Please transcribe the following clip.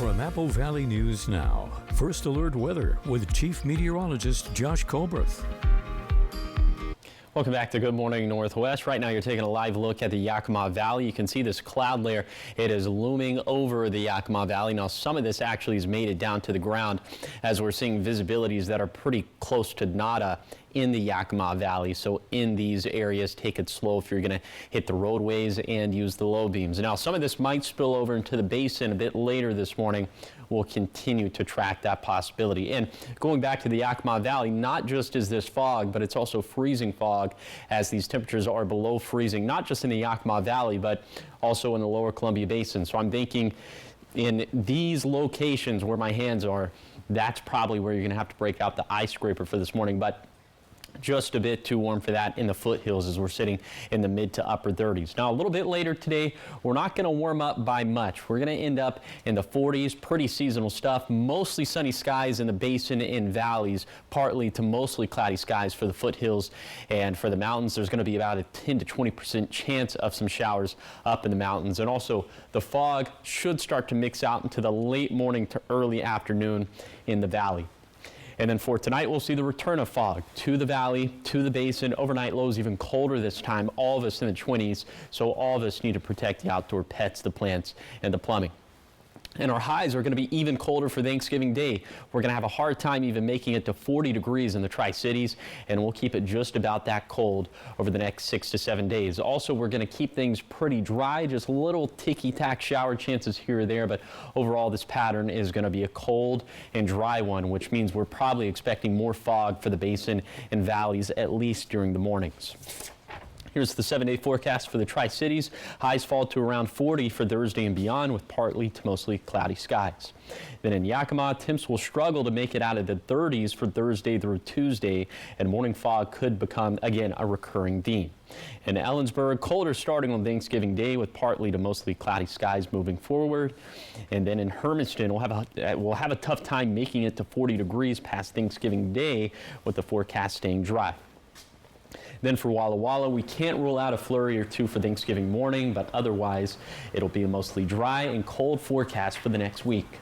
From Apple Valley News Now, First Alert Weather with Chief Meteorologist Josh Colbreth. Welcome back to Good Morning Northwest. Right now you're taking a live look at the Yakima Valley. You can see this cloud layer. It is looming over the Yakima Valley. Now some of this actually has made it down to the ground as we're seeing visibilities that are pretty close to nada in the Yakima Valley. So in these areas, take it slow if you're going to hit the roadways and use the low beams. Now some of this might spill over into the basin a bit later this morning. We'll continue to track that possibility. And going back to the Yakima Valley, not just is this fog, but it's also freezing fog as these temperatures are below freezing, not just in the Yakima Valley, but also in the lower Columbia Basin. So I'm thinking in these locations where my hands are, that's probably where you're going to have to break out the ice scraper for this morning. But just a bit too warm for that in the foothills as we're sitting in the mid to upper 30s. Now a little bit later today, we're not going to warm up by much. We're going to end up in the 40s, pretty seasonal stuff, mostly sunny skies in the basin and valleys, partly to mostly cloudy skies for the foothills, and for the mountains there's going to be about a 10 to 20% chance of some showers up in the mountains. And also the fog should start to mix out into the late morning to early afternoon in the valley. And then for tonight, we'll see the return of fog to the valley, to the basin. Overnight lows even colder this time, all of us in the 20s. So all of us need to protect the outdoor pets, the plants, and the plumbing. And our highs are going to be even colder for Thanksgiving Day. We're going to have a hard time even making it to 40 degrees in the Tri-Cities, and we'll keep it just about that cold over the next 6 to 7 days. Also, we're going to keep things pretty dry, just little ticky-tack shower chances here or there, but overall this pattern is going to be a cold and dry one, which means we're probably expecting more fog for the basin and valleys, at least during the mornings. Here's the 7-day forecast for the Tri-Cities. Highs fall to around 40 for Thursday and beyond, with partly to mostly cloudy skies. Then in Yakima, temps will struggle to make it out of the 30s for Thursday through Tuesday, and morning fog could become, again, a recurring theme. In Ellensburg, colder starting on Thanksgiving Day with partly to mostly cloudy skies moving forward. And then in Hermiston, we'll have a tough time making it to 40 degrees past Thanksgiving Day, with the forecast staying dry. Then for Walla Walla, we can't rule out a flurry or two for Thanksgiving morning, but otherwise it'll be a mostly dry and cold forecast for the next week.